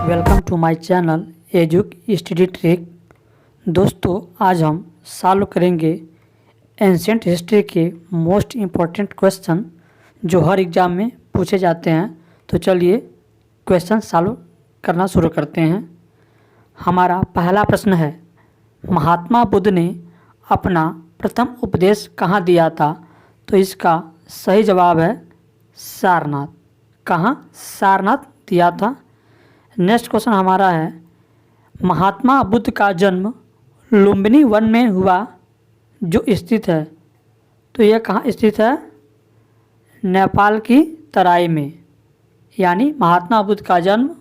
Welcome to my channel educ study trick. दोस्तों, आज हम सॉल्व करेंगे एंशिएंट हिस्ट्री के मोस्ट इम्पॉर्टेंट क्वेश्चन जो हर एग्ज़ाम में पूछे जाते हैं। तो चलिए क्वेश्चन सॉल्व करना शुरू करते हैं। हमारा पहला प्रश्न है, महात्मा बुद्ध ने अपना प्रथम उपदेश कहाँ दिया था? तो इसका सही जवाब है सारनाथ। कहाँ? सारनाथ दिया था। नेक्स्ट क्वेश्चन हमारा है, महात्मा बुद्ध का जन्म लुम्बिनी वन में हुआ जो स्थित है। तो यह कहाँ स्थित है? नेपाल की तराई में। यानी महात्मा बुद्ध का जन्म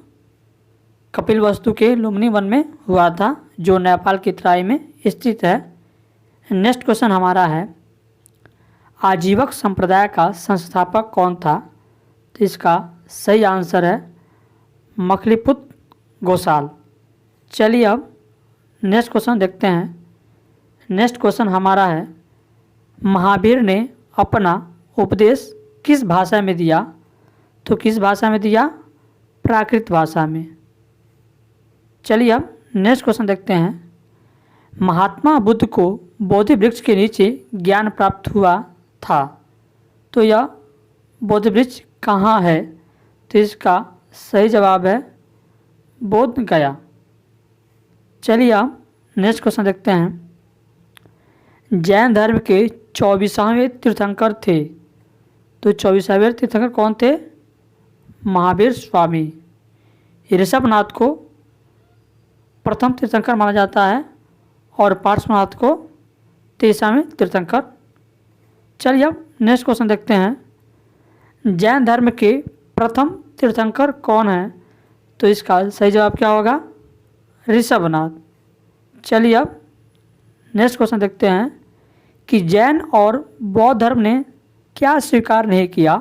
कपिलवस्तु के लुम्बिनी वन में हुआ था जो नेपाल की तराई में स्थित है। नेक्स्ट क्वेश्चन हमारा है, आजीवक संप्रदाय का संस्थापक कौन था? तो इसका सही आंसर है मखलीपुत गोसाल। चलिए अब नेक्स्ट क्वेश्चन देखते हैं। नेक्स्ट क्वेश्चन हमारा है, महावीर ने अपना उपदेश किस भाषा में दिया? तो किस भाषा में दिया? प्राकृत भाषा में। चलिए अब नेक्स्ट क्वेश्चन देखते हैं, महात्मा बुद्ध को बोधि वृक्ष के नीचे ज्ञान प्राप्त हुआ था। तो यह बोधि वृक्ष कहाँ है? तो इसका सही जवाब है बोध गया। चलिए आप नेक्स्ट क्वेश्चन देखते हैं, जैन धर्म के 24वें तीर्थंकर थे। तो 24वें तीर्थंकर कौन थे? महावीर स्वामी। ऋषभनाथ को प्रथम तीर्थंकर माना जाता है और पार्श्वनाथ को 23वें तीर्थंकर। चलिए अब नेक्स्ट क्वेश्चन देखते हैं, जैन धर्म के प्रथम तीर्थंकर कौन है? तो इसका सही जवाब क्या होगा? ऋषभनाथ। चलिए अब नेक्स्ट क्वेश्चन देखते हैं कि जैन और बौद्ध धर्म ने क्या स्वीकार नहीं किया?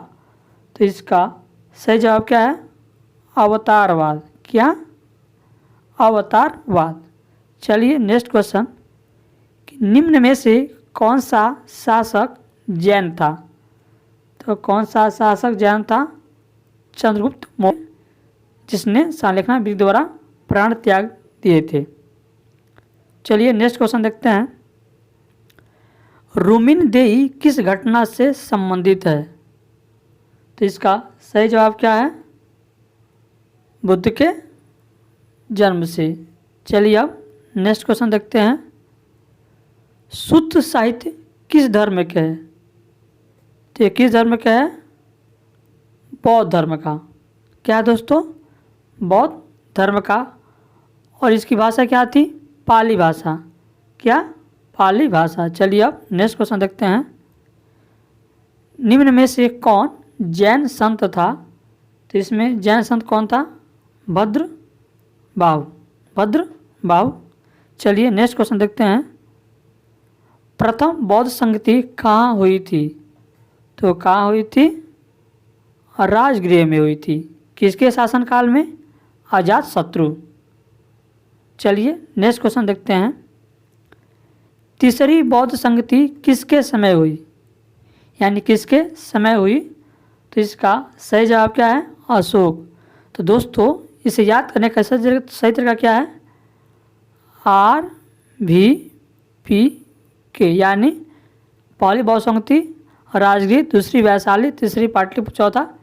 तो इसका सही जवाब क्या है? अवतारवाद। क्या? अवतारवाद। चलिए नेक्स्ट क्वेश्चन, निम्न में से कौन सा शासक जैन था? तो कौन सा शासक जैन था? चंद्रगुप्त मौर्य, जिसने सालेखना विधि द्वारा प्राण त्याग दिए थे। चलिए नेक्स्ट क्वेश्चन देखते हैं, रुमिन देई किस घटना से संबंधित है? तो इसका सही जवाब क्या है? बुद्ध के जन्म से। चलिए अब नेक्स्ट क्वेश्चन देखते हैं, शुद्ध साहित्य किस धर्म के है? तो ये किस धर्म का है? बौद्ध धर्म का। क्या है दोस्तों? बौद्ध धर्म का। और इसकी भाषा क्या थी? पाली भाषा। क्या? पाली भाषा। चलिए अब नेक्स्ट क्वेश्चन देखते हैं, निम्न में से कौन जैन संत था? तो इसमें जैन संत कौन था? भद्रबाहु। भद्रबाहु। चलिए नेक्स्ट क्वेश्चन देखते हैं, प्रथम बौद्ध संगति कहाँ हुई थी? तो कहाँ हुई थी? राजगृह में हुई थी। किसके शासनकाल में? अजातशत्रु। चलिए नेक्स्ट क्वेश्चन देखते हैं, तीसरी बौद्ध संगति किसके समय हुई? यानी किसके समय हुई? तो इसका सही जवाब क्या है? अशोक। तो दोस्तों, इसे याद करने का सही तरीका क्या है? RVP यानी पहली बौद्ध संगति राजगीर, दूसरी वैशाली, तीसरी पाटलिपुत्र, चौथा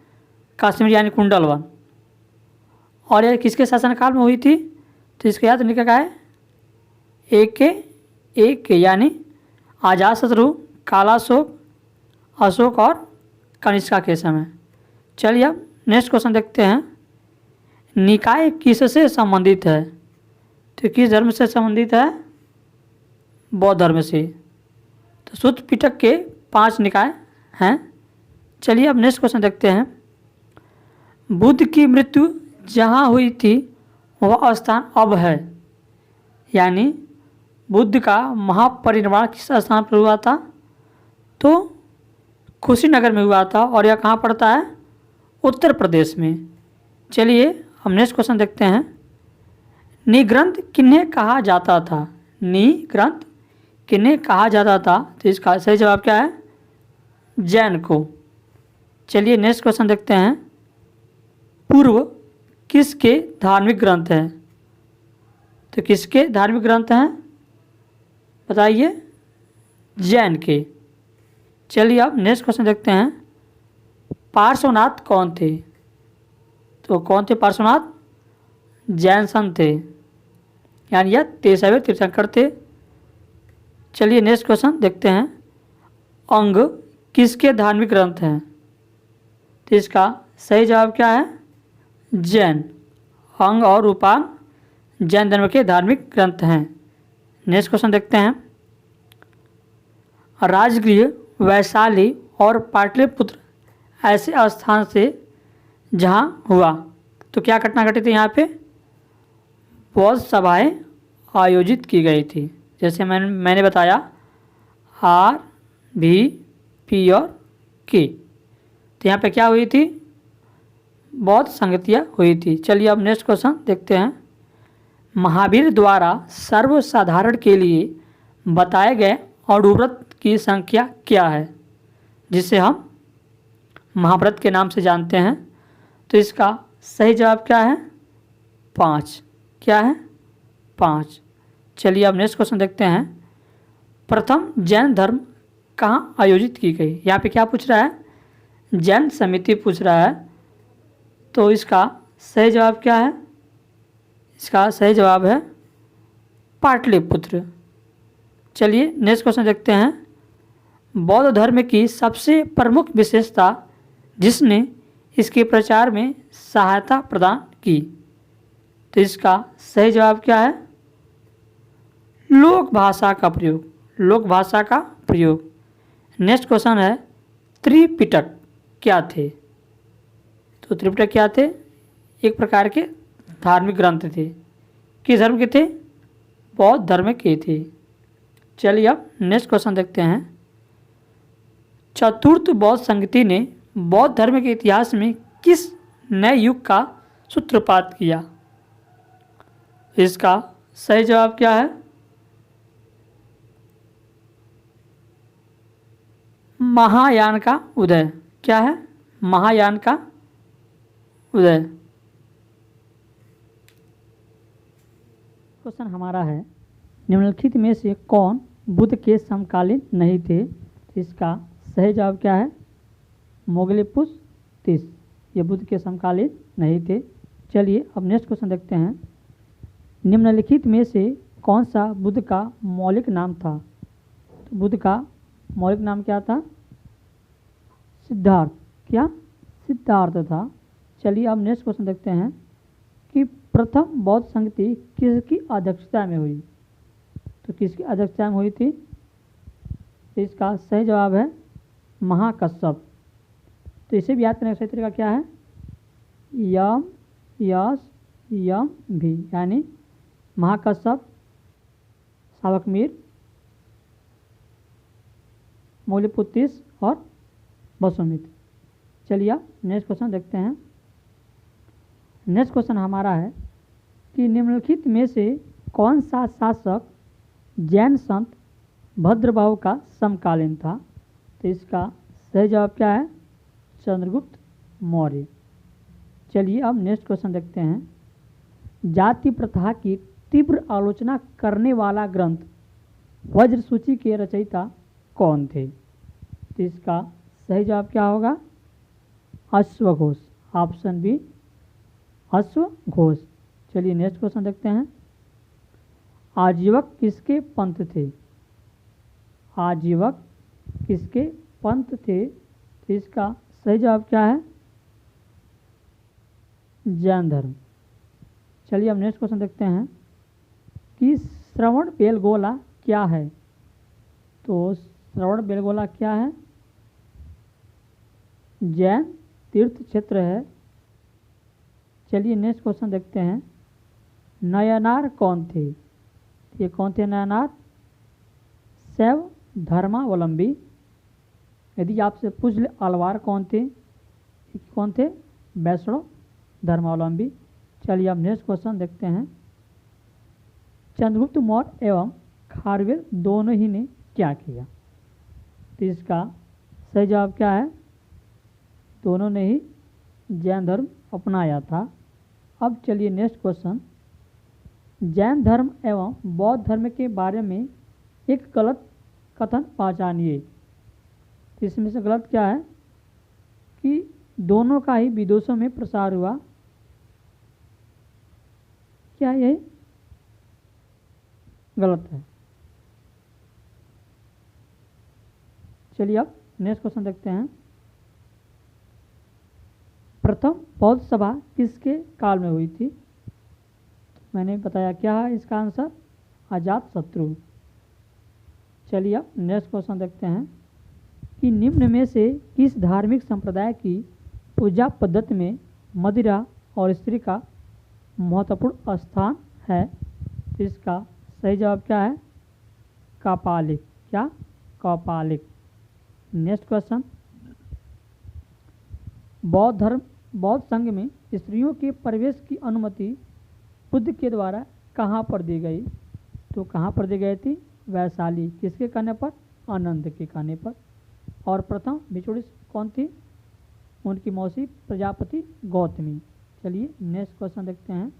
कश्मीर यानी कुंडलवन। और यह किसके शासनकाल में हुई थी? तो इसका याद रखने का है एक के यानी अजातशत्रु, कालाशोक, अशोक और कनिष्का के समय। चलिए अब नेक्स्ट क्वेश्चन देखते हैं, निकाय किससे संबंधित है? तो किस धर्म से संबंधित है? बौद्ध धर्म से। तो सूत पिटक के 5 निकाय हैं। चलिए अब नेक्स्ट क्वेश्चन देखते हैं, बुद्ध की मृत्यु जहाँ हुई थी वह स्थान अब है। यानी बुद्ध का महापरिनिर्वाण किस स्थान पर हुआ था? तो कुशीनगर में हुआ था और यह कहाँ पड़ता है? उत्तर प्रदेश में। चलिए हम नेक्स्ट क्वेश्चन देखते हैं, निग्रंथ किन्हें कहा जाता था? निग्रंथ किन्हें कहा जाता था? तो इसका सही जवाब क्या है? जैन को। चलिए नेक्स्ट क्वेश्चन देखते हैं, पूर्व किसके धार्मिक ग्रंथ हैं? तो किसके धार्मिक ग्रंथ हैं बताइए? जैन के। चलिए अब नेक्स्ट क्वेश्चन देखते हैं। पार्श्वनाथ कौन थे? तो कौन थे पार्श्वनाथ? जैन संत थे, यानी यह 23वें तीर्थंकर थे। चलिए नेक्स्ट क्वेश्चन देखते हैं। अंग किसके धार्मिक ग्रंथ हैं? तो इसका सही जवाब क्या है? जैन। अंग और रूपांग जैन धर्म के धार्मिक ग्रंथ हैं। नेक्स्ट क्वेश्चन देखते हैं। राजगृह, वैशाली और पाटलिपुत्र ऐसे स्थान से जहाँ हुआ, तो क्या घटना घटी थी? यहाँ पे बौद्ध सभाएं आयोजित की गई थी। जैसे मैंने बताया आर, भी, पी और के। तो यहाँ पे क्या हुई थी? बौद्ध संगतियाँ हुई थी। चलिए अब नेक्स्ट क्वेश्चन देखते हैं। महावीर द्वारा सर्वसाधारण के लिए बताए गए अणुव्रत की संख्या क्या है, जिसे हम महाव्रत के नाम से जानते हैं? तो इसका सही जवाब क्या है? 5। क्या है? 5। चलिए अब नेक्स्ट क्वेश्चन देखते हैं। प्रथम जैन धर्म कहाँ आयोजित की गई? यहाँ पे क्या पूछ रहा है? जैन समिति पूछ रहा है। तो इसका सही जवाब क्या है? इसका सही जवाब है पाटलिपुत्र। चलिए नेक्स्ट क्वेश्चन देखते हैं। बौद्ध धर्म की सबसे प्रमुख विशेषता जिसने इसके प्रचार में सहायता प्रदान की, तो इसका सही जवाब क्या है? लोक भाषा का प्रयोग। लोक भाषा का प्रयोग। नेक्स्ट क्वेश्चन है। त्रिपिटक क्या थे? तो त्रिपिटक क्या थे? एक प्रकार के धार्मिक ग्रंथ थे। किस धर्म के थे? बौद्ध धर्म के थे। चलिए अब नेक्स्ट क्वेश्चन देखते हैं। चतुर्थ बौद्ध संगति ने बौद्ध धर्म के इतिहास में किस नए युग का सूत्रपात किया? इसका सही जवाब क्या है? महायान का उदय। क्या है? महायान का उदय। क्वेश्चन हमारा है, निम्नलिखित में से कौन बुद्ध के समकालीन नहीं थे? इसका सही जवाब क्या है? मोगलिपुस तीस। ये बुद्ध के समकालीन नहीं थे। चलिए अब नेक्स्ट क्वेश्चन देखते हैं। निम्नलिखित में से कौन सा बुद्ध का मौलिक नाम था? तो बुद्ध का मौलिक नाम क्या था? सिद्धार्थ। क्या? सिद्धार्थ था। चलिए अब नेक्स्ट क्वेश्चन देखते हैं कि प्रथम बौद्ध संगति किसकी अध्यक्षता में हुई? तो किसकी अध्यक्षता में हुई थी? तो इसका सही जवाब है महाकश्यप। तो इसे भी याद करने का सही तरीका क्या है? यम, यश, यम, भी, यानी महाकश्यप, सावकमीर, मौलिपुत्तिस और वसुमित्र। चलिए आप नेक्स्ट क्वेश्चन देखते हैं। नेक्स्ट क्वेश्चन हमारा है कि निम्नलिखित में से कौन सा शासक जैन संत भद्रबाहु का समकालीन था? तो इसका सही जवाब क्या है? चंद्रगुप्त मौर्य। चलिए अब नेक्स्ट क्वेश्चन देखते हैं। जाति प्रथा की तीव्र आलोचना करने वाला ग्रंथ वज्र सूची के रचयिता कौन थे? तो इसका सही जवाब क्या होगा? अश्वघोष। Option B अश्वघोष। चलिए नेक्स्ट क्वेश्चन देखते हैं। आजीवक किसके पंथ थे? आजीवक किसके पंथ थे? तो इसका सही जवाब क्या है? जैन धर्म। चलिए अब नेक्स्ट क्वेश्चन देखते हैं कि श्रवण बेलगोला क्या है? तो श्रवण बेलगोला क्या है? जैन तीर्थ क्षेत्र है। चलिए नेक्स्ट क्वेश्चन देखते हैं। नयनार कौन थे? ये कौन थे नयनार? शैव धर्मावलंबी। यदि आपसे पूछ ले अलवार कौन थे? कौन थे? वैष्णव धर्मावलंबी। चलिए अब नेक्स्ट क्वेश्चन देखते हैं। चंद्रगुप्त मौर्य एवं खारवेल दोनों ही ने क्या किया? तो इसका सही जवाब क्या है? दोनों ने ही जैन धर्म अपनाया था। अब चलिए नेक्स्ट क्वेश्चन, जैन धर्म एवं बौद्ध धर्म के बारे में एक गलत कथन पहचानिए। इसमें से गलत क्या है कि दोनों का ही विदेशों में प्रसार हुआ, क्या यही गलत है। चलिए अब नेक्स्ट क्वेश्चन देखते हैं, प्रथम बौद्ध सभा किसके काल में हुई थी? मैंने बताया क्या है इसका आंसर, अजात शत्रु। चलिए अब नेक्स्ट क्वेश्चन देखते हैं कि निम्न में से किस धार्मिक संप्रदाय की पूजा पद्धति में मदिरा और स्त्री का महत्वपूर्ण स्थान है? इसका सही जवाब क्या है, कपालिक। क्या, कपालिक। नेक्स्ट क्वेश्चन, बौद्ध संघ में स्त्रियों के प्रवेश की अनुमति बुद्ध के द्वारा कहाँ पर दी गई? तो कहाँ पर दी गई थी, वैशाली। किसके कहने पर, आनंद के कहने पर। और प्रथम भिक्षुणी कौन थी, उनकी मौसी प्रजापति गौतमी। चलिए नेक्स्ट क्वेश्चन देखते हैं,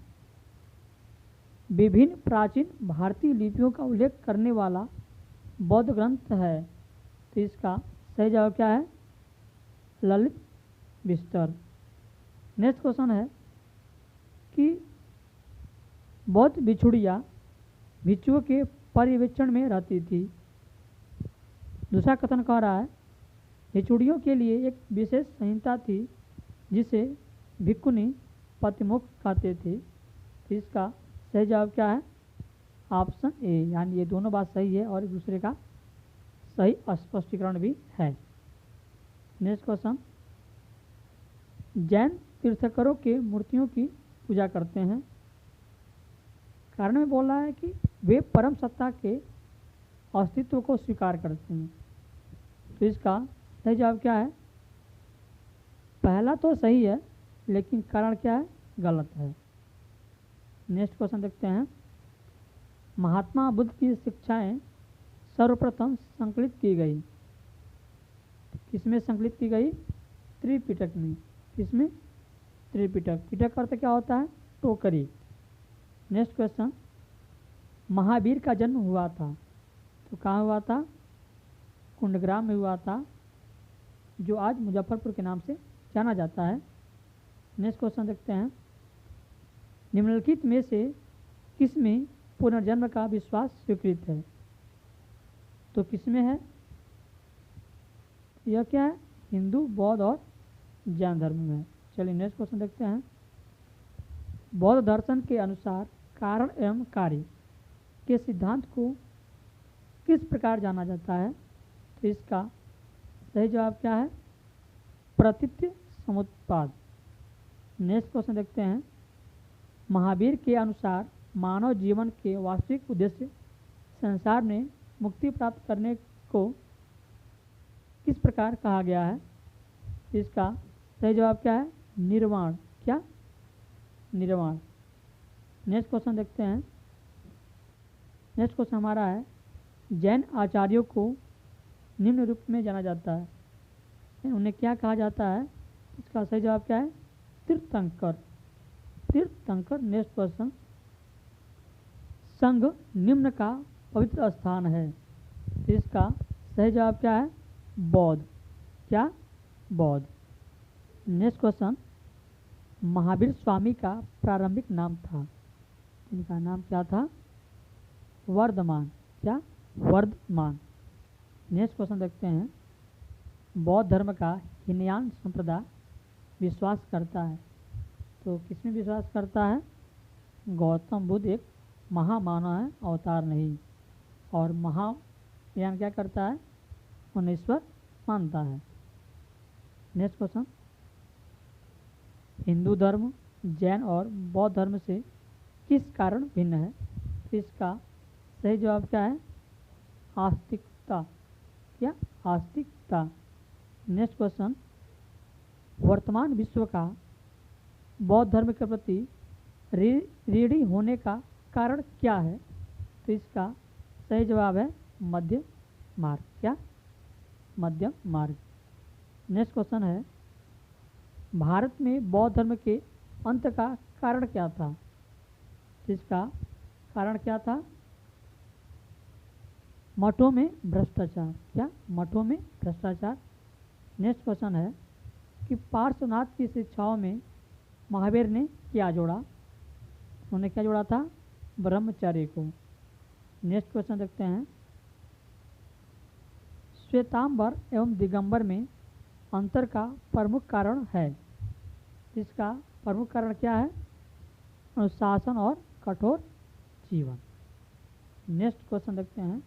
विभिन्न प्राचीन भारतीय लिपियों का उल्लेख करने वाला बौद्ध ग्रंथ है? तो इसका सही जवाब क्या है, ललित विस्तर। नेक्स्ट क्वेश्चन है कि बौद्ध भिक्षुड़ियाँ भिक्षुओं के पर्यवेक्षण में रहती थी। दूसरा कथन कह रहा है भिक्षुड़ियों के लिए एक विशेष संहिता थी जिसे भिक्षुनी पतिमुख कहते थे। तो इसका सही जवाब क्या है, ऑप्शन ए, यानी ये दोनों बात सही है और एक दूसरे का सही स्पष्टीकरण भी है। नेक्स्ट क्वेश्चन, जैन तीर्थंकरों के मूर्तियों की पूजा करते हैं, कारण में बोल रहा है कि वे परम सत्ता के अस्तित्व को स्वीकार करते हैं। तो इसका सही जवाब क्या है, पहला तो सही है लेकिन कारण क्या है, गलत है। नेक्स्ट क्वेश्चन देखते हैं, महात्मा बुद्ध की शिक्षाएं सर्वप्रथम संकलित की गई, किसमें संकलित की गई, त्रिपिटक में। किसमें, त्रिपिटक। पिटक अर्थ क्या होता है, टोकरी। नेक्स्ट क्वेश्चन, महावीर का जन्म हुआ था तो कहाँ हुआ था, कुंडग्राम में हुआ था, जो आज मुजफ्फरपुर के नाम से जाना जाता है। नेक्स्ट क्वेश्चन देखते हैं, निम्नलिखित में से किसमें पुनर्जन्म का विश्वास स्वीकृत है? तो किसमें है, यह क्या है, हिंदू, बौद्ध और जैन धर्म में है। चलिए नेक्स्ट क्वेश्चन देखते हैं, बौद्ध दर्शन के अनुसार कारण एवं कार्य के सिद्धांत को किस प्रकार जाना जाता है? तो इसका सही जवाब क्या है, प्रतीत्य समुत्पाद। नेक्स्ट क्वेश्चन देखते हैं, महावीर के अनुसार मानव जीवन के वास्तविक उद्देश्य संसार में मुक्ति प्राप्त करने को किस प्रकार कहा गया है? इसका सही जवाब क्या है, निर्वाण। क्या, निर्वाण। नेक्स्ट क्वेश्चन देखते हैं, नेक्स्ट क्वेश्चन हमारा है, जैन आचार्यों को निम्न रूप में जाना जाता है, उन्हें क्या कहा जाता है? इसका सही जवाब क्या है, तीर्थंकर। तीर्थंकर। नेक्स्ट क्वेश्चन, संघ निम्न का पवित्र स्थान है, तो इसका सही जवाब क्या है, बौद्ध। क्या, बौद्ध। नेक्स्ट क्वेश्चन, महावीर स्वामी का प्रारंभिक नाम था, इनका नाम क्या था, वर्धमान। क्या, वर्धमान। नेक्स्ट क्वेश्चन देखते हैं, बौद्ध धर्म का हीनयान संप्रदाय विश्वास करता है, तो किसमें विश्वास करता है, गौतम बुद्ध एक महामानव है, अवतार नहीं। और महायान क्या करता है, उन्हें ईश्वर मानता है। नेक्स्ट क्वेश्चन, हिंदू धर्म जैन और बौद्ध धर्म से किस कारण भिन्न है? तो इसका सही जवाब क्या है, आस्तिकता। क्या, आस्तिकता। नेक्स्ट क्वेश्चन, वर्तमान विश्व का बौद्ध धर्म के प्रति ऋणी होने का कारण क्या है? तो इसका सही जवाब है मध्य मार्ग। क्या, मध्यम मार्ग। नेक्स्ट क्वेश्चन है, भारत में बौद्ध धर्म के अंत का कारण क्या था? इसका कारण क्या था? मठों में भ्रष्टाचार। क्या? मठों में भ्रष्टाचार। नेक्स्ट क्वेश्चन है कि पार्श्वनाथ की शिक्षाओं में महावीर ने क्या जोड़ा? उन्होंने क्या जोड़ा था? ब्रह्मचर्य को। नेक्स्ट क्वेश्चन देखते हैं, श्वेतांबर एवं दिगंबर में अंतर का प्रमुख कारण है। इसका प्रमुख कारण क्या है? अनुशासन और कठोर जीवन। नेक्स्ट क्वेश्चन देखते हैं,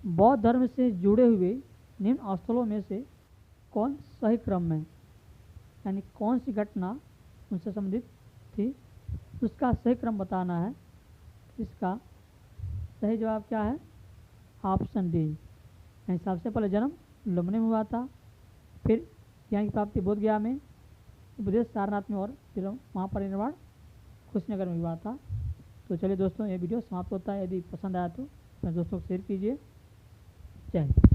बौद्ध धर्म से जुड़े हुए निम्न स्थलों में से कौन सही क्रम में, यानी कौन सी घटना उनसे संबंधित थी, उसका सही क्रम बताना है। इसका सही जवाब क्या है? Option D. यानी सबसे पहले जन्म लुम्बिनी में हुआ था, फिर ज्ञान की प्राप्ति बोध गया में, उपदेश सारनाथ में, और फिर महापरिनिर्वाण कुशीनगर में हुआ था। तो चलिए दोस्तों, ये वीडियो समाप्त होता है। यदि पसंद आया तो अपने दोस्तों को शेयर कीजिए। जय हिंद।